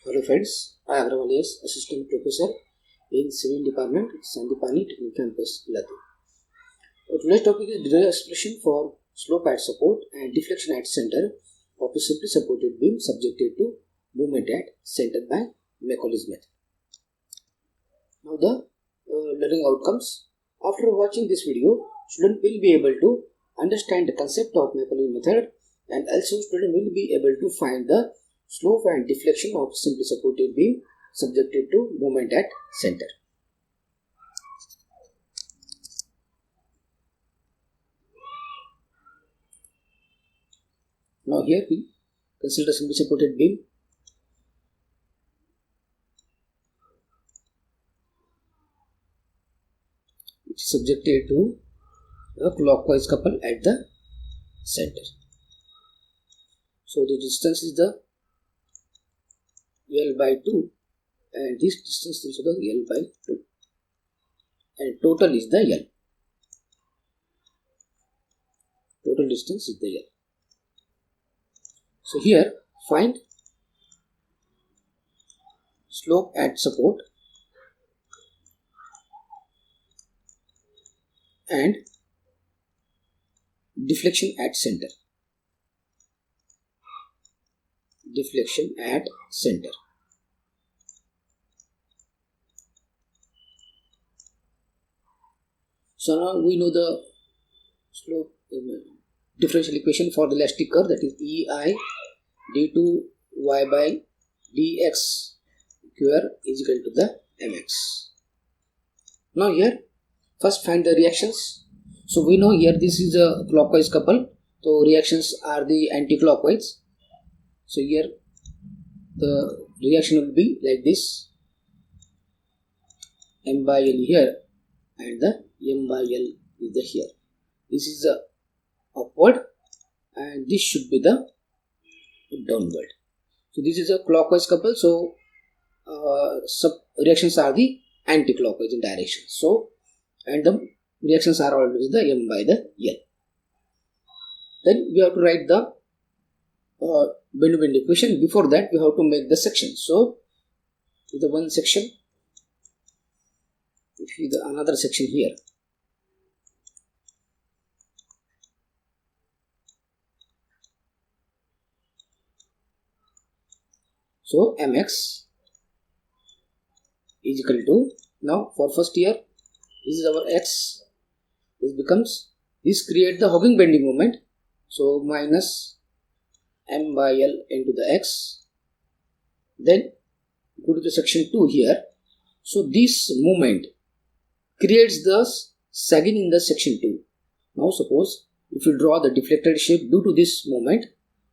Hello friends, I am Agrawal, Assistant Professor in Civil Department, Sandipani Technical Campus, Latur. Today's topic is derivative expression for slope at support and deflection at center of a simply supported beam subjected to movement at center by Macaulay's method. Now the learning outcomes. After watching this video, student will be able to understand the concept of Macaulay's method, and also student will be able to find the slope and deflection of simply supported beam subjected to movement at center. Now here we consider simply supported beam. Which is subjected to a clockwise couple at the center. So the distance is the L by 2 and this distance is the L by 2 and total is the L. Total distance is the L. So here find slope at support and deflection at center. Deflection at center. So now we know the slope differential equation for the elastic curve, that is EI d2y by dx square is equal to the mx. Now here first find the reactions. So we know here this is a clockwise couple, so reactions are the anti-clockwise. So here the reaction will be like this, m by l here and the m by l is the here. This is the upward and this should be the downward. So this is a clockwise couple, so reactions are the anti-clockwise in direction. So and the reactions are always the m by the l. Then we have to write the bend equation. Before that we have to make the section. So the one section, if you the another section here. So mx is equal to, now for first year this is our x, this becomes, this create the hogging bending moment, so minus m by l into the x. Then go to the section 2 here. So this moment creates the sagging in the section 2. Now suppose if you draw the deflected shape due to this moment,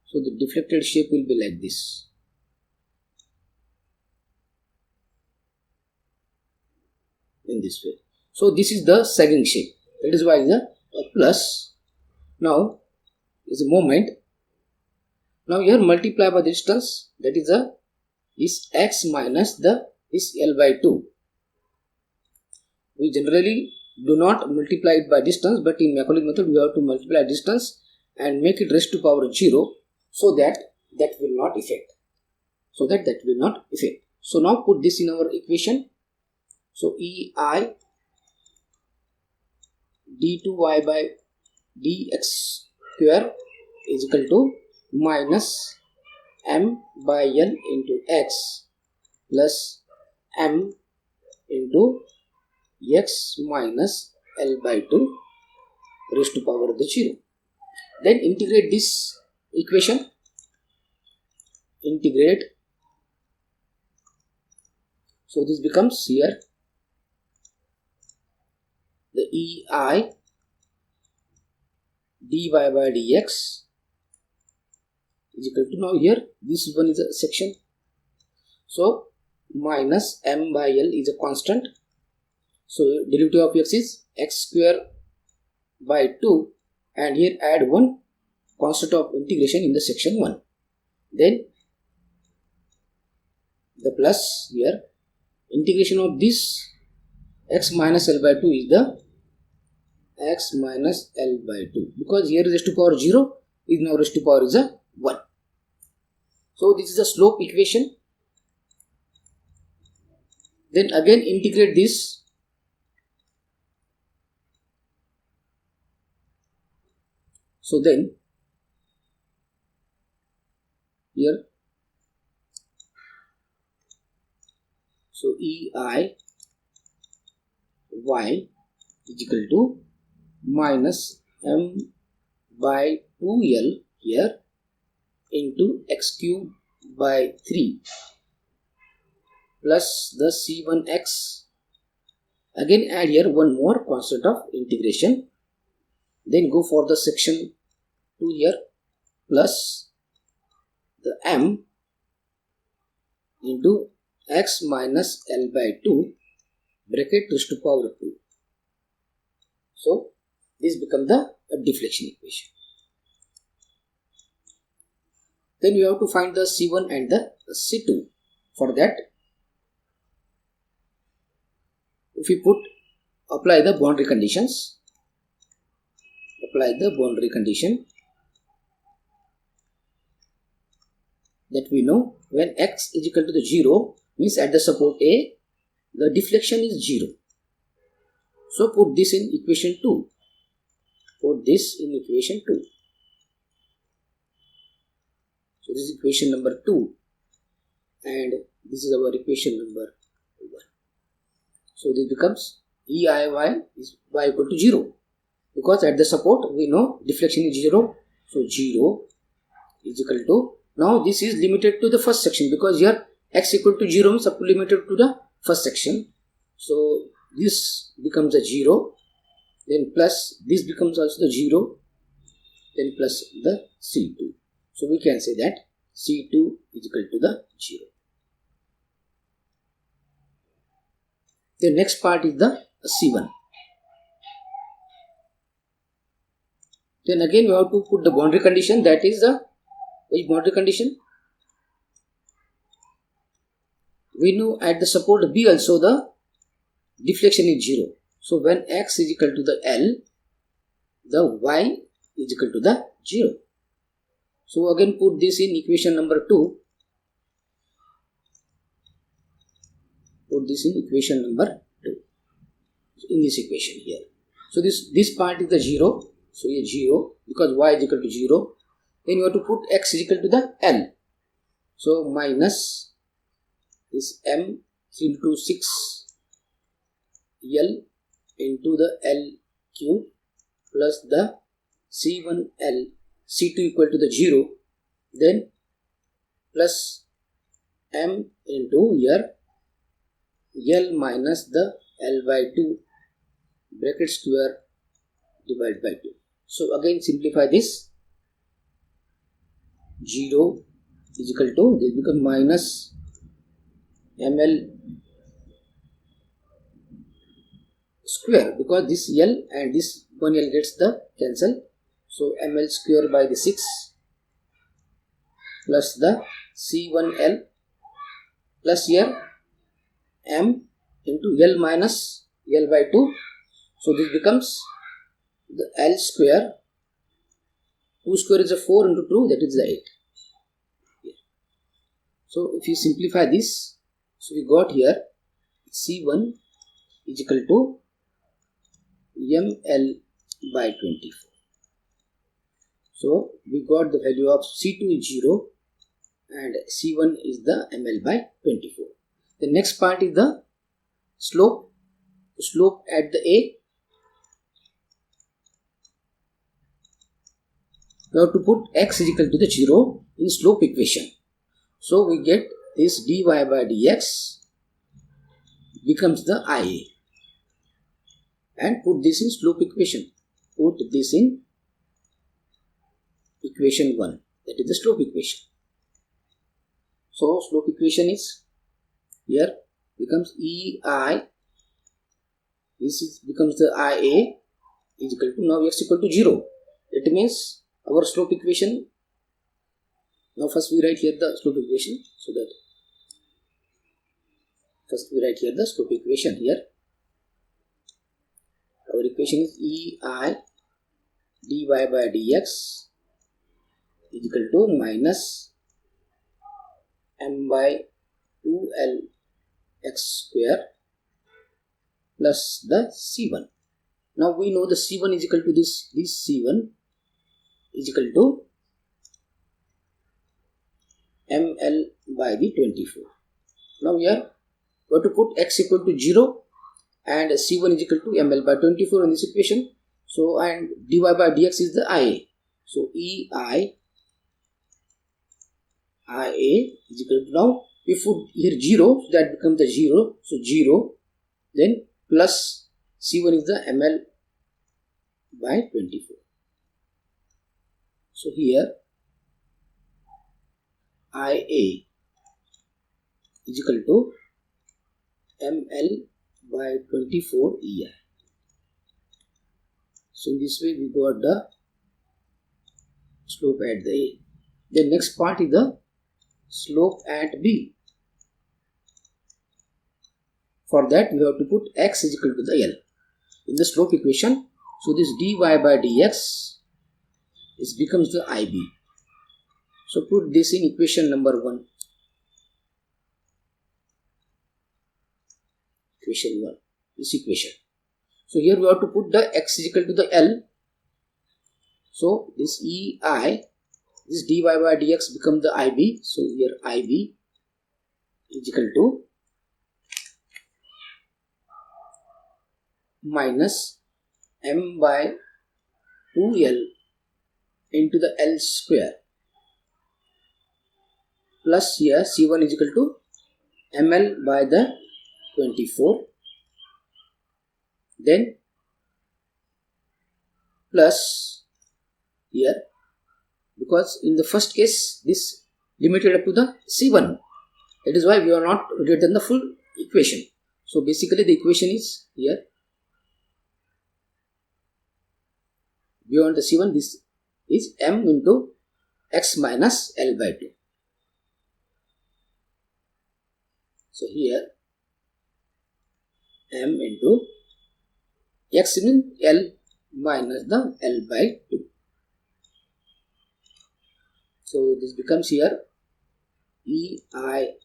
so the deflected shape will be like this. In this way. So this is the sagging shape. That is why it is a plus. Now is a moment. Now here multiply by the distance, that is this x minus this L by 2. We generally do not multiply it by distance, but in Macaulay's method we have to multiply distance and make it raised to power 0, so that will not affect. So now put this in our equation. So EI d2y by dx square is equal to minus m by l into x plus m into x minus l by 2 raised to power the 0. Then integrate this equation. Integrate. So this becomes here the EI dy by dx is equal to, now here this one is a section, so minus m by l is a constant, so derivative of x is x square by 2 and here add one constant of integration in the section 1. Then the plus here, integration of this x minus l by 2 is the x minus l by 2, because here is raised to power 0 is now raised to power is a 1. So this is the slope equation. Then again integrate this. So then here, so EI y is equal to minus m by 2l here into x cube by 3 plus the c1x. Again add here one more constant of integration. Then go for the section 2 here plus the m into x minus l by 2 bracket raised to power 2. So this becomes the deflection equation. Then you have to find the C1 and the C2. For that, if you apply the boundary conditions, that we know when x is equal to the 0 means at the support A, the deflection is 0. So put this in equation 2. So this is equation number 2 and this is our equation number 1. So this becomes EIY is y equal to 0 because at the support we know deflection is 0. So 0 is equal to, now this is limited to the first section because here x equal to 0 means up to limited to the first section. So this becomes a 0, then plus this becomes also the 0, then plus the C2. So we can say that C2 is equal to the 0. The next part is the C1. Then again we have to put the boundary condition, that is the which boundary condition? We know at the support B also the deflection is 0. So when x is equal to the L, the y is equal to the 0. So again put this in equation number 2. In this equation here. So this part is the 0. So here 0 because y is equal to 0. Then you have to put x is equal to the L. So minus this m into 6 L into the L cube plus the C1L, C2 equal to the 0, then plus m into here L minus the L by 2 bracket square divided by 2. So again simplify this. 0 is equal to, this becomes minus ml square because this L and this 1L gets the cancel. So ml square by the 6 plus the C1L plus here m into L minus L by 2. So this becomes the L square. 2 square is a 4 into 2, that is the 8. So if you simplify this, so we got here C1 is equal to ml by 24. So we got the value of C2 is 0 and C1 is the ml by 24. The next part is the slope. Slope at the A. We have to put x is equal to the 0 in slope equation. So we get this dy by dx becomes the IA. And put this in slope equation. Put this in equation 1. That is the slope equation. So slope equation is here becomes EI. This becomes the IA is equal to, now x equal to 0. It means our slope equation. Now first we write here the slope equation. So that first we write here the slope equation here. Our equation is EI dy by dx is equal to minus m by 2l x square plus the C1. Now we know the C1 is equal to this C1 is equal to ml by the 24. Now here we have to put x equal to 0 and C1 is equal to ml by 24 in this equation. So, and dy by dx is the IA. So EI IA is equal to, now we put here 0, so that becomes the 0. So 0, then plus C1 is the ml by 24. So here IA is equal to ml by 24 EI. So in this way we got the slope at the A. The next part is the slope at B. For that we have to put x is equal to the L in the slope equation. So this dy by dx becomes the IB. So put this in equation number 1. Equation 1. This equation. So here we have to put the x is equal to the L. So this EI, this dy by dx becomes the IB. So here IB is equal to minus m by 2L into the L square plus here C1 is equal to ml by the 24, then plus here, because in the first case this limited up to the C1, that is why we are not written the full equation. So basically the equation is here, beyond the C1 this is m into x minus L by 2. So here m into x means L minus the L by 2. So this becomes here EIIB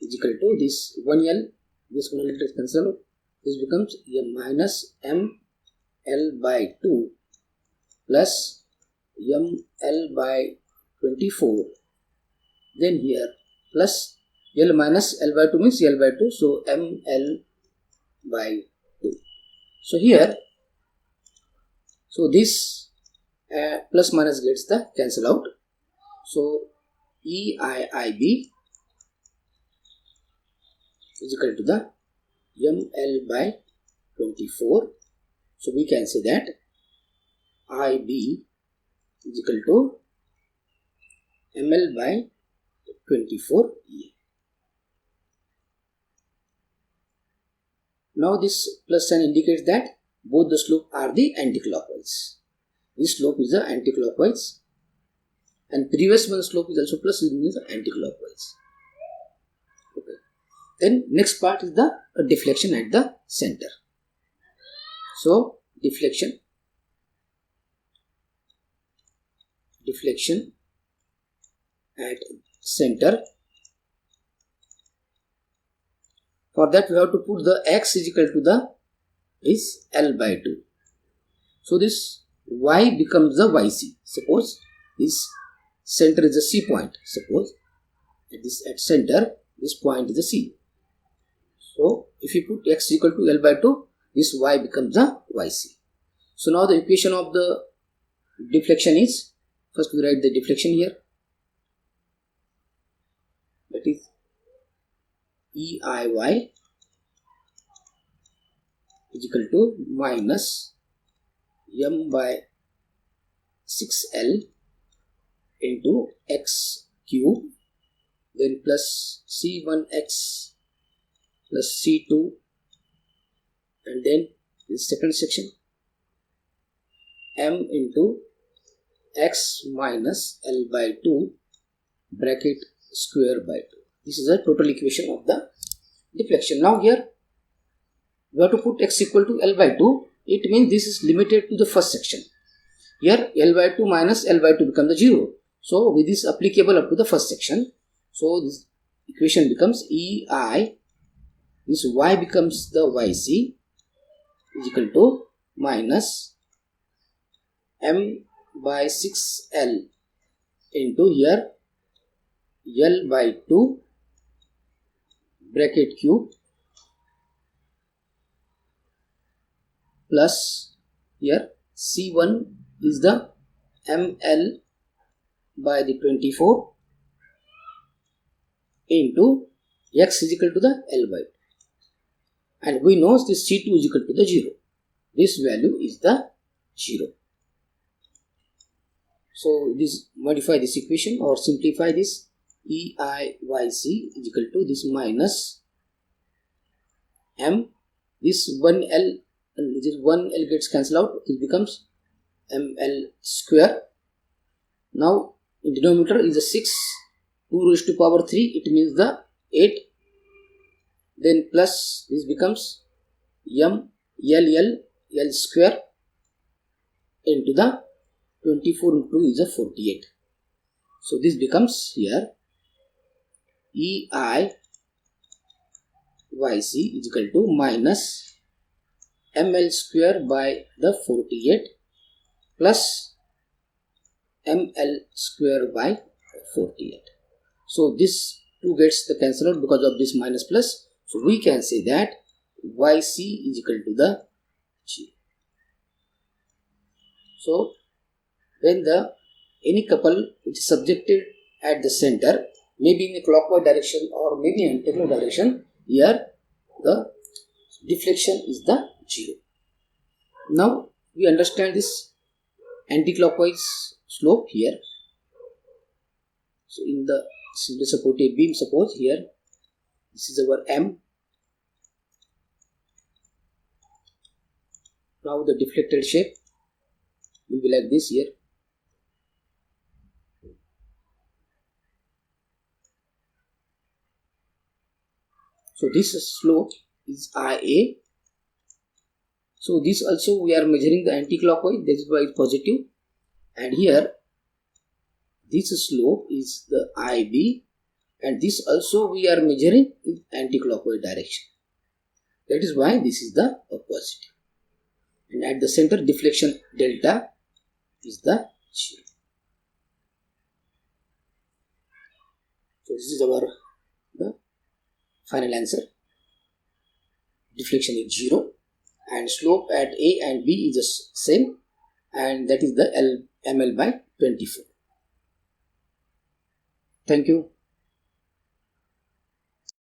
is equal to this 1L, this 1L is cancelled. This becomes m minus m L by 2 plus m L by 24. Then here plus L minus L by 2 means L by 2. So m L by 2. So here, so this plus minus gets the cancel out. So EIIB is equal to the ml by 24. So we can say that IB is equal to ml by 24 E. Now this plus sign indicates that both the slope are the anti-clockwise. This slope is the anti-clockwise and previous one slope is also plus, it means anti-clockwise. Okay. Then next part is the deflection at the center. So deflection at center. For that we have to put the x is equal to the is L by 2. So this y becomes the YC. Suppose this center is a C point. Suppose at center this point is a C. So if you put x equal to L by 2, this y becomes a YC. So now the equation of the deflection is, first we write the deflection here. That is EIY is equal to minus m by 6L into x cube, then plus C1x plus C2, and then this second section m into x minus L by 2 bracket square by 2. This is a total equation of the deflection. Now here we have to put x equal to L by 2. It means this is limited to the first section. Here L by 2 minus L by 2 becomes the 0. So with this applicable up to the first section. So this equation becomes EI, this y becomes the YC is equal to minus m by 6L into here L by 2 bracket cube plus here C1 is the ML by the 24 into x is equal to the L by 2, and we know this C2 is equal to the 0. This value is the 0. So this modify this equation or simplify this. EIYC is equal to this minus m, this 1L and this 1L gets cancelled out, it becomes ML square. Now in denominator is a 6, 2 raised to power 3, it means the 8, then plus this becomes m L square into the 24 into 2 is a 48. So this becomes here EIYC is equal to minus ML square by the 48 plus ML square by 48. So this 2 gets the cancel out because of this minus plus. So we can say that YC is equal to the 0. So when the any couple which is subjected at the center, maybe in a clockwise direction or maybe in anti-clockwise direction, here the deflection is the 0. Now we understand this anti-clockwise slope here. So in the simply supported beam, suppose here this is our M. Now the deflected shape will be like this here. So this slope is IA. So this also we are measuring the anti-clockwise, that is why it's positive. And here this slope is the IB, and this also we are measuring in anti-clockwise direction. That is why this is the positive. And at the center deflection delta is the 0. So this is our the final answer. Deflection is 0 and slope at A and B is the same, and that is the ML by 24. Thank you.